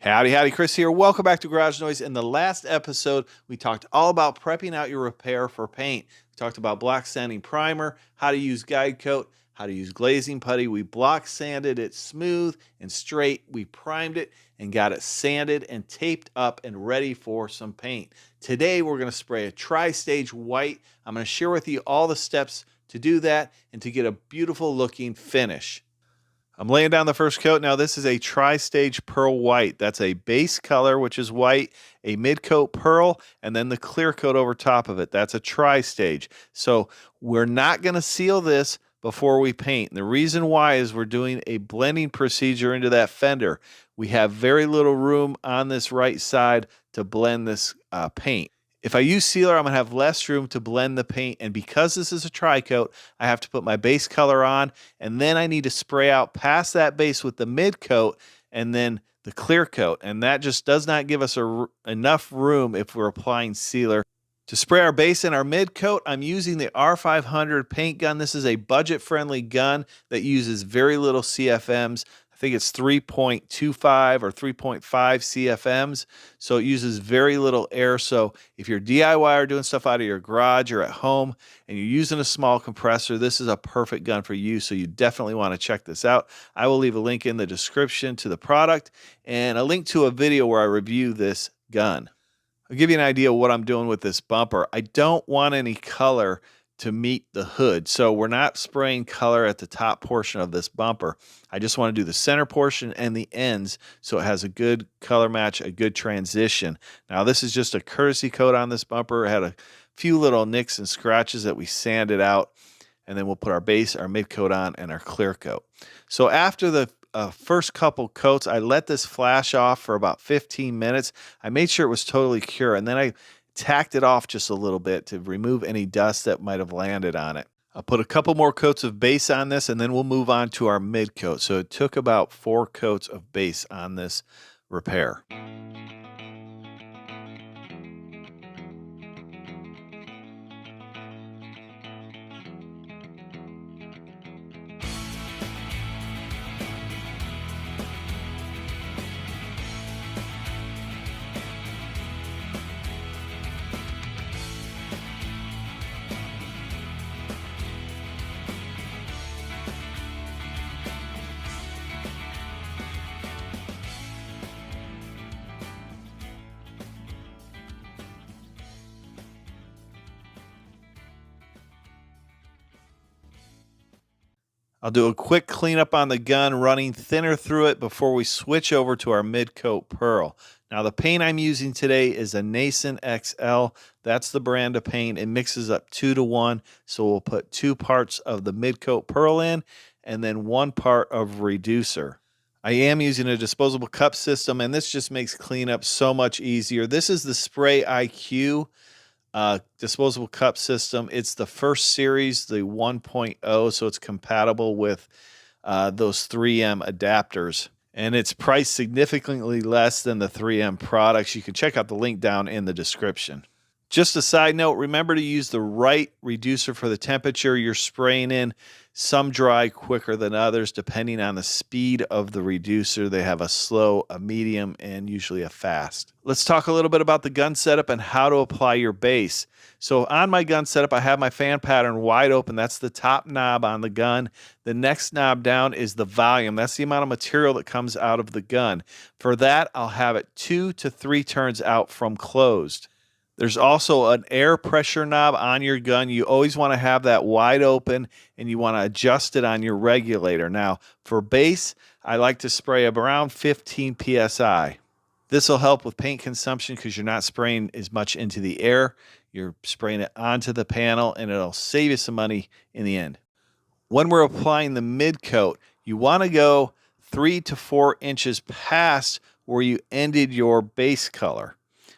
Howdy, howdy, Chris here. Welcome back to Garage Noise. In the last episode, we talked all about prepping out your repair for paint. We talked about block sanding primer, how to use guide coat, how to use glazing putty. We block sanded it smooth and straight. We primed it and got it sanded and taped up and ready for some paint. Today, we're going to spray a tri-stage white. I'm going to share with you all the steps to do that and to get a beautiful looking finish. I'm laying down the first coat. Now this is a tri-stage pearl white. That's a base color, which is white, a mid-coat pearl, and then the clear coat over top of it. That's a tri-stage. So we're not going to seal this before we paint. And the reason why is we're doing a blending procedure into that fender. We have very little room on this right side to blend this paint. If I use sealer, I'm going to have less room to blend the paint, and because this is a tri-coat, I have to put my base color on, and then I need to spray out past that base with the mid-coat and then the clear coat, and that just does not give us enough room if we're applying sealer. To spray our base and our mid-coat, I'm using the R500 paint gun. This is a budget-friendly gun that uses very little CFMs. I think it's 3.25 or 3.5 CFMs, so it uses very little air. So if you're DIY or doing stuff out of your garage or at home and you're using a small compressor, this is a perfect gun for you, so you definitely want to check this out. I will leave a link in the description to the product and a link to a video where I review this gun. I'll give you an idea of what I'm doing with this bumper. I don't want any color to meet the hood, so we're not spraying color at the top portion of this bumper. I just want to do the center portion and the ends so it has a good color match, a good transition. Now this is just a courtesy coat on this bumper. It had a few little nicks and scratches that we sanded out, and then we'll put our base, our mid coat on, and our clear coat. So after the first couple coats, I let this flash off for about 15 minutes. I made sure it was totally cure, and then I tacked it off just a little bit to remove any dust that might have landed on it. I'll put a couple more coats of base on this, and then we'll move on to our mid coat. So it took about 4 coats of base on this repair. I'll do a quick cleanup on the gun, running thinner through it before we switch over to our mid-coat pearl. Now the paint I'm using today is a Nason XL. That's the brand of paint. It mixes up 2 to 1, so we'll put 2 parts of the mid-coat pearl in and then 1 part of reducer. I am using a disposable cup system, and this just makes cleanup so much easier. This is the Spray IQ disposable cup system. It's the first series, the 1.0, so it's compatible with those 3M adapters. And it's priced significantly less than the 3M products. You can check out the link down in the description. Just a side note, remember to use the right reducer for the temperature you're spraying in. Some dry quicker than others depending on the speed of the reducer. They have a slow, a medium, and usually a fast. Let's talk a little bit about the gun setup and how to apply your base. So on my gun setup, I have my fan pattern wide open. That's the top knob on the gun. The next knob down is the volume. That's the amount of material that comes out of the gun. For that, I'll have it 2 to 3 turns out from closed. There's also an air pressure knob on your gun. You always want to have that wide open, and you want to adjust it on your regulator. Now, for base, I like to spray around 15 PSI. This will help with paint consumption because you're not spraying as much into the air. You're spraying it onto the panel, and it'll save you some money in the end. When we're applying the mid coat, you want to go 3 to 4 inches past where you ended your base color.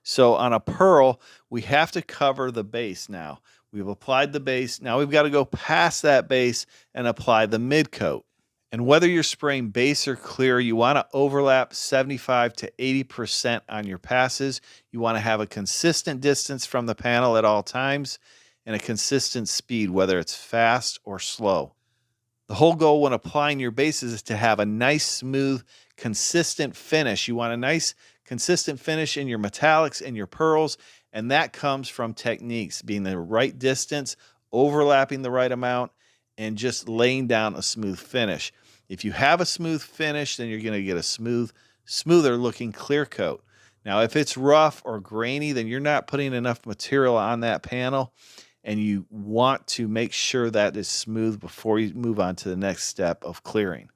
So on a pearl, we have to cover the base now. We've applied the base. Now we've got to go past that base and apply the mid coat. And whether you're spraying base or clear, you want to overlap 75 to 80% on your passes. You want to have a consistent distance from the panel at all times and a consistent speed, whether it's fast or slow. The whole goal when applying your bases is to have a nice, smooth, consistent finish. You want a nice consistent finish in your metallics and your pearls, and that comes from techniques, being the right distance, overlapping the right amount, and just laying down a smooth finish. If you have a smooth finish, then you're going to get a smoother looking clear coat. Now, if it's rough or grainy, then you're not putting enough material on that panel, and you want to make sure that is smooth before you move on to the next step of clearing.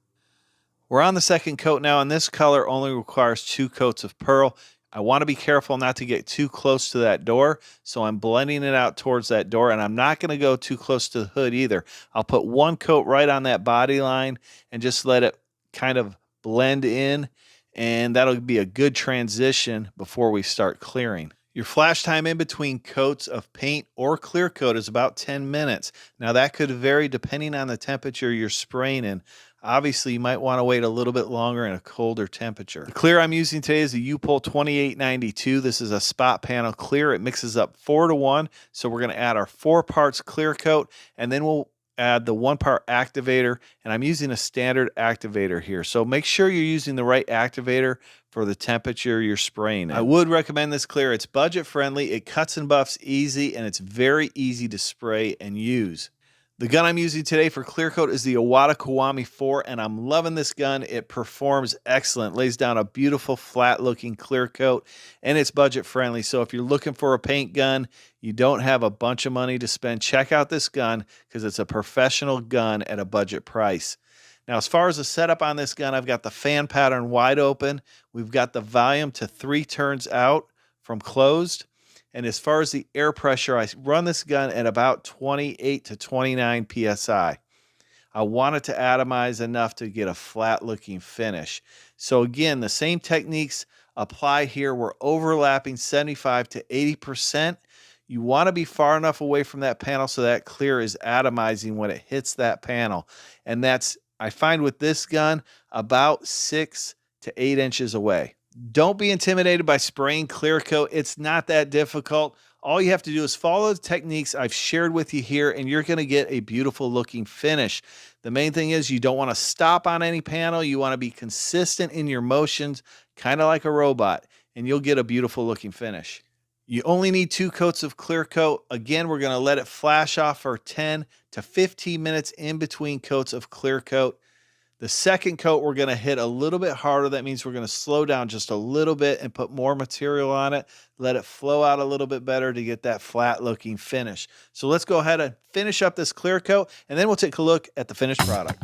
We're on the second coat now, and this color only requires 2 coats of pearl. I want to be careful not to get too close to that door, so I'm blending it out towards that door, and I'm not going to go too close to the hood either. I'll put 1 coat right on that body line and just let it kind of blend in, and that'll be a good transition before we start clearing. Your flash time in between coats of paint or clear coat is about 10 minutes. Now that could vary depending on the temperature you're spraying in. Obviously, you might want to wait a little bit longer in a colder temperature. The clear I'm using today is the upol 2892. This is a spot panel clear. It mixes up 4-to-1. So we're going to add our 4 parts clear coat, and then we'll add the 1 part activator, and I'm using a standard activator here. So make sure you're using the right activator for the temperature you're spraying in. I would recommend this clear. It's budget friendly, it cuts and buffs easy, and it's very easy to spray and use. The gun I'm using today for clear coat is the Iwata Kiwami 4, and I'm loving this gun. It performs excellent, lays down a beautiful flat looking clear coat, and it's budget friendly. So if you're looking for a paint gun, you don't have a bunch of money to spend, check out this gun because it's a professional gun at a budget price. Now, as far as the setup on this gun, I've got the fan pattern wide open. We've got the volume to 3 turns out from closed. And as far as the air pressure, I run this gun at about 28 to 29 PSI. I want it to atomize enough to get a flat looking finish. So again, the same techniques apply here. We're overlapping 75 to 80%. You want to be far enough away from that panel so that clear is atomizing when it hits that panel. And that's, I find with this gun, about 6 to 8 inches away. Don't be intimidated by spraying clear coat. It's not that difficult. All you have to do is follow the techniques I've shared with you here, and you're going to get a beautiful looking finish. The main thing is you don't want to stop on any panel. You want to be consistent in your motions, kind of like a robot, and you'll get a beautiful looking finish. You only need 2 coats of clear coat. Again, we're going to let it flash off for 10 to 15 minutes in between coats of clear coat. The second coat, we're going to hit a little bit harder. That means we're going to slow down just a little bit and put more material on it. Let it flow out a little bit better to get that flat looking finish. So let's go ahead and finish up this clear coat, and then we'll take a look at the finished product.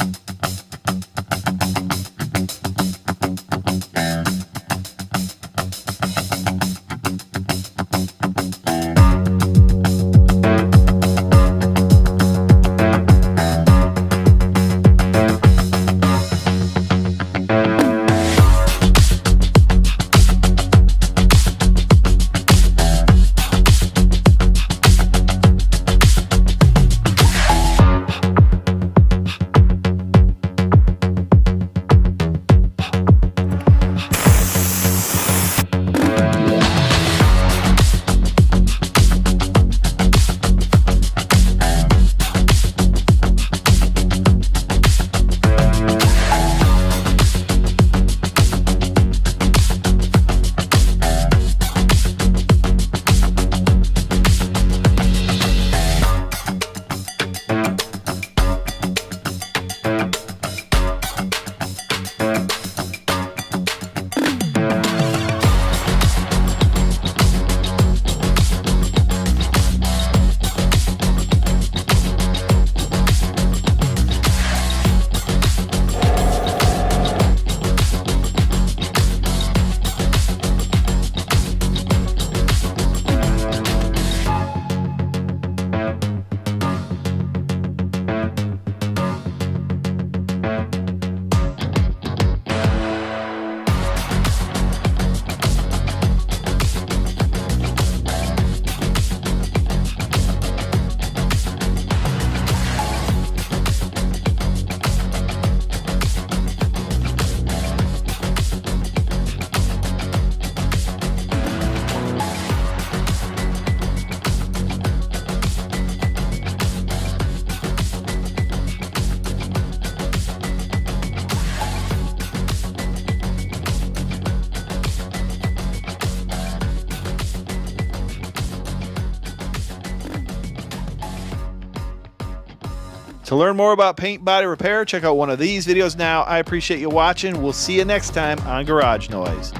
To learn more about paint body repair, check out one of these videos now. I appreciate you watching. We'll see you next time on Garage Noise.